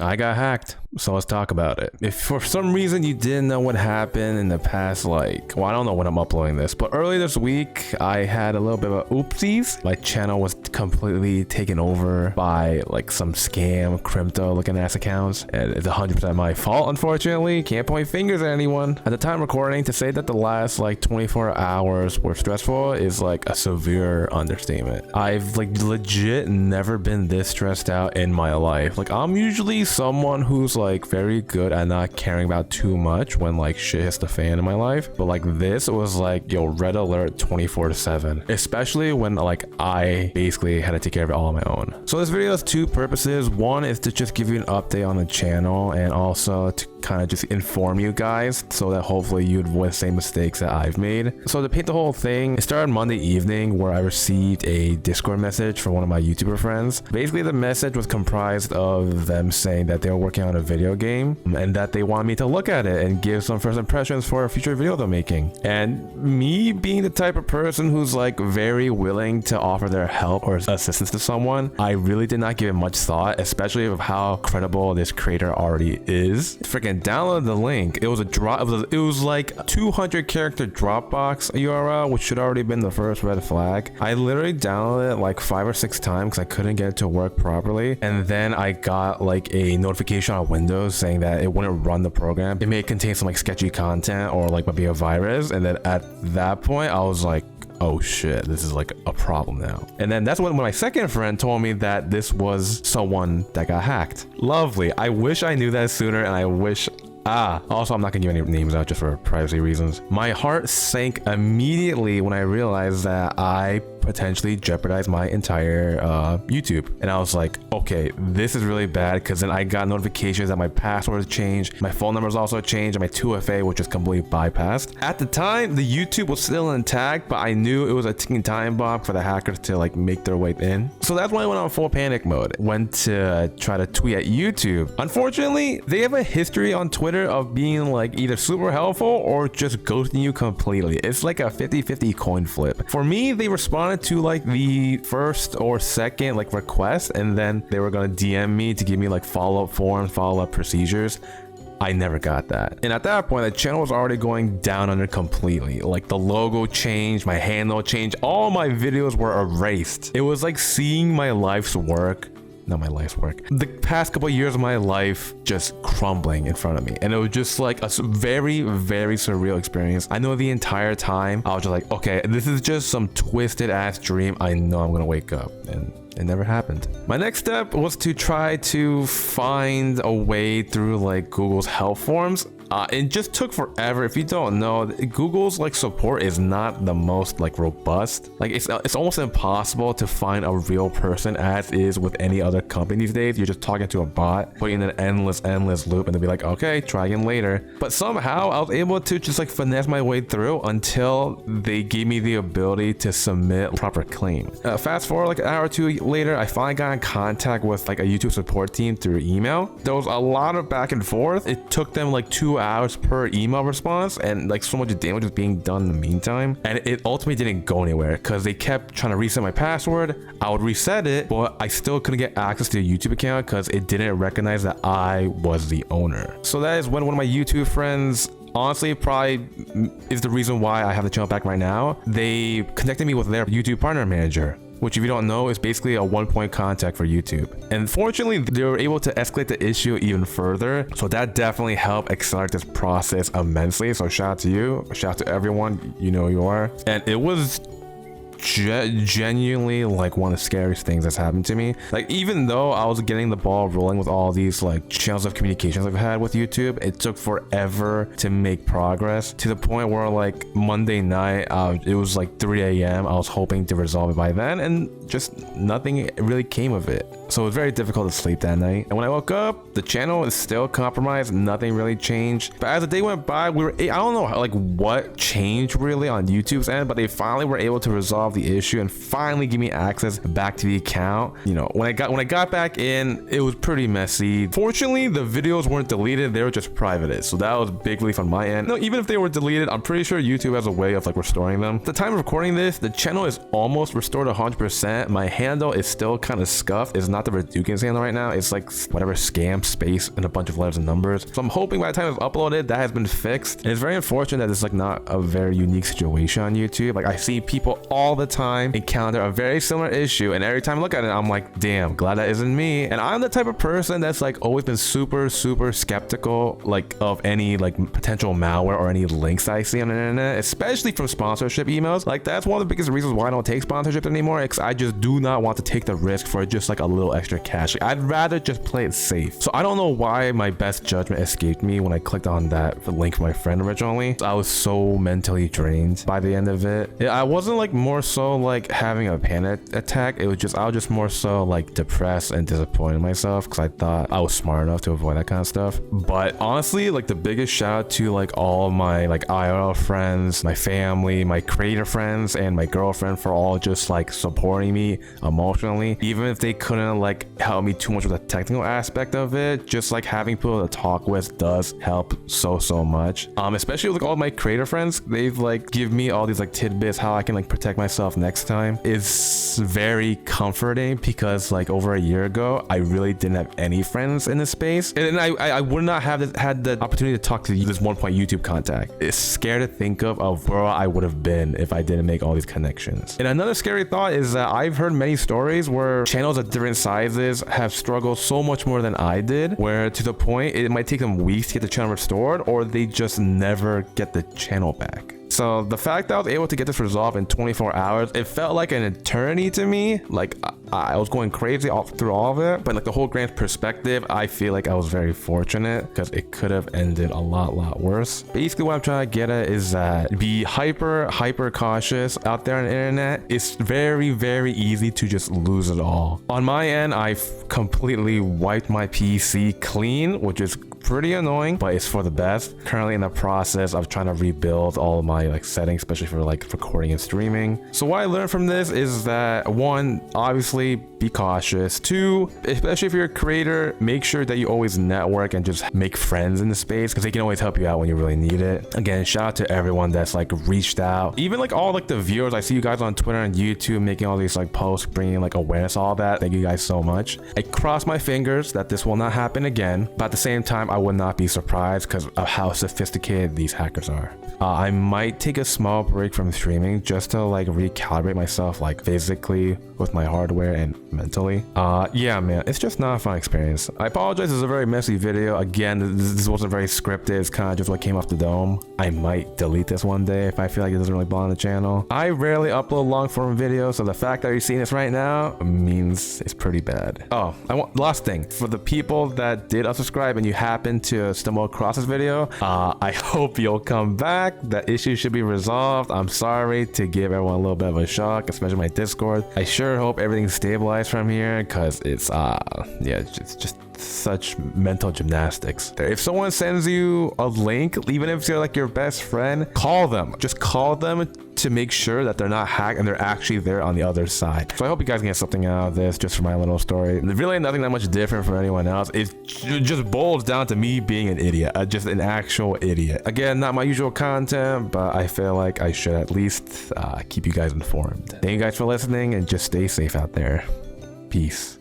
I got hacked, so let's talk about it. If for some reason you didn't know what happened in the past, like, well, I don't know when I'm uploading this, but early this week, I had a little bit of oopsies. My channel was completely taken over by like some scam crypto looking ass accounts, and it's 100% my fault, unfortunately. Can't point fingers at anyone. At the time recording, to say that the last like 24 hours were stressful is like a severe understatement. I've like legit never been this stressed out in my life. Like, I'm usually someone who's like very good at not caring about too much when like shit hits the fan in my life, but like this was like, yo, red alert 24/7, especially when like I basically had to take care of it all on my own. So this video has two purposes. One is to just give you an update on the channel, and also to kind of just inform you guys so that hopefully you avoid the same mistakes that I've made. So to paint the whole thing, it started Monday evening where I received a Discord message from one of my YouTuber friends. Basically, the message was comprised of them saying that they were working on a video game and that they want me to look at it and give some first impressions for a future video they're making. And me being the type of person who's like very willing to offer their help or assistance to someone, I really did not give it much thought, especially of how credible this creator already is. Freaking download the link. It was a drop. It was like 200 character Dropbox URL, which should already been the first red flag. I literally downloaded it like 5 or 6 times because I couldn't get it to work properly, and then I got like a notification on Windows saying that it wouldn't run the program. It may contain some like sketchy content or like maybe a virus, and then at that point I was like, oh shit, this is like a problem now. And then that's when my second friend told me that this was someone that got hacked. Lovely. I wish I knew that sooner, and I wish also, I'm not gonna give any names out just for privacy reasons. My heart sank immediately when I realized that I potentially jeopardized my entire YouTube. And I was like, okay, this is really bad, because then I got notifications that my password changed, my phone numbers also changed, and my 2FA, which is completely bypassed. At the time, the YouTube was still intact, but I knew it was a ticking time bomb for the hackers to like make their way in. So that's when I went on full panic mode. Went to try to tweet at YouTube. Unfortunately, they have a history on Twitter of being like either super helpful or just ghosting you completely. It's like a 50-50 coin flip. For me, they responded to like the first or second like request, and then they were gonna DM me to give me like follow-up forms, follow-up procedures. I never got that. And at that point, the channel was already going down under completely. Like the logo changed, my handle changed, all my videos were erased. It was like seeing my life's work, not my life's work, the past couple of years of my life just crumbling in front of me. And it was just like a very, very surreal experience. I know the entire time I was just like, okay, this is just some twisted ass dream. I know I'm gonna wake up, and it never happened. My next step was to try to find a way through like Google's help forms. It just took forever. If you don't know, Google's like support is not the most like robust. Like it's almost impossible to find a real person, as is with any other company these days. You're just talking to a bot, putting in an endless loop, and they'll be like, okay, try again later. But somehow I was able to just like finesse my way through until they gave me the ability to submit a proper claim. Fast forward like an hour or two later, I finally got in contact with like a YouTube support team through email. There was a lot of back and forth. It took them like 2 hours per email response, and like so much damage was being done in the meantime, and it ultimately didn't go anywhere because they kept trying to reset my password. I would reset it, but I still couldn't get access to the YouTube account because it didn't recognize that I was the owner. So that is when one of my YouTube friends, honestly probably is the reason why I have the channel back right now, they connected me with their YouTube partner manager, which if you don't know is basically a one-point contact for YouTube. And fortunately, they were able to escalate the issue even further. So that definitely helped accelerate this process immensely. So shout out to you, shout out to everyone, you know who you are. And it was genuinely like one of the scariest things that's happened to me. Like, even though I was getting the ball rolling with all these like channels of communications I've had with YouTube, it took forever to make progress, to the point where like Monday night, it was like 3 a.m. I was hoping to resolve it by then, and just nothing really came of it. So it was very difficult to sleep that night. And when I woke up, the channel is still compromised. Nothing really changed. But as the day went by, I don't know like what changed really on YouTube's end, but they finally were able to resolve the issue and finally give me access back to the account. You know, when I got back in, it was pretty messy. Fortunately, the videos weren't deleted. They were just privated. So that was a big relief on my end. No, even if they were deleted, I'm pretty sure YouTube has a way of like restoring them. At the time of recording this, the channel is almost restored 100%. My handle is still kind of scuffed. It's not not the Radoukens handle right now. It's like whatever scam space and a bunch of letters and numbers. So I'm hoping by the time it's uploaded, that has been fixed. And it's very unfortunate that it's like not a very unique situation on YouTube. Like I see people all the time encounter a very similar issue, and every time I look at it, I'm like, damn, glad that isn't me. And I'm the type of person that's like always been super skeptical like of any like potential malware or any links I see on the internet, especially from sponsorship emails. Like that's one of the biggest reasons why I don't take sponsorships anymore, because I just do not want to take the risk for just like a little extra cash. Like, I'd rather just play it safe. So I don't know why my best judgment escaped me when I clicked on that link from my friend originally. I was so mentally drained by the end of it. I wasn't like more so like having a panic attack. It was just I was just more so like depressed and disappointed in myself because I thought I was smart enough to avoid that kind of stuff. But honestly, like the biggest shout out to like all of my like IRL friends, my family, my creator friends, and my girlfriend for all just like supporting me emotionally, even if they couldn't like help me too much with the technical aspect of it. Just like having people to talk with does help so much. Especially with like all my creator friends, they've like give me all these like tidbits how I can like protect myself next time. It's very comforting because like over a year ago I really didn't have any friends in this space, and I would not have had the opportunity to talk to this one point YouTube contact. It's scary to think of where I would have been if I didn't make all these connections. And another scary thought is that I've heard many stories where channels of different sizes have struggled so much more than I did, where to the point it might take them weeks to get the channel restored, or they just never get the channel back. So the fact that I was able to get this resolved in 24 hours, it felt like an eternity to me. Like I was going crazy through all of it, but like the whole grand perspective, I feel like I was very fortunate because it could have ended a lot worse. Basically what I'm trying to get at is that be hyper cautious out there on the internet. It's very easy to just lose it all. On my end, I've completely wiped my PC clean, which is pretty annoying, but it's for the best. Currently in the process of trying to rebuild all of my like settings, especially for like recording and streaming. So what I learned from this is that one, obviously be cautious. Two, especially if you're a creator, make sure that you always network and just make friends in the space because they can always help you out when you really need it. Again, shout out to everyone that's like reached out, even like all like the viewers. I see you guys on Twitter and YouTube making all these like posts, bringing like awareness, all that. Thank you guys so much. I cross my fingers that this will not happen again, but at the same time I would not be surprised because of how sophisticated these hackers are. I might take a small break from streaming just to like recalibrate myself like physically with my hardware and mentally. Yeah man, it's just not a fun experience. I apologize, it's a very messy video. Again, this wasn't very scripted. It's kind of just what came off the dome. I might delete this one day if I feel like it doesn't really belong on the channel. I rarely upload long form videos, so the fact that you're seeing this right now means it's pretty bad. Oh, last thing, for the people that did unsubscribe and you happen to stumble across this video, I hope you'll come back. The issue should be resolved. I'm sorry to give everyone a little bit of a shock, especially my Discord. I sure hope everything's stabilized from here because it's yeah, it's just such mental gymnastics. If someone sends you a link, even if they're like your best friend, call them. Just call them to make sure that they're not hacked and they're actually there on the other side. So I hope you guys can get something out of this just for my little story. Really nothing that much different from anyone else. It just boils down to me being an idiot, just an actual idiot. Again, not my usual content, but I feel like I should at least keep you guys informed. Thank you guys for listening and just stay safe out there. Peace.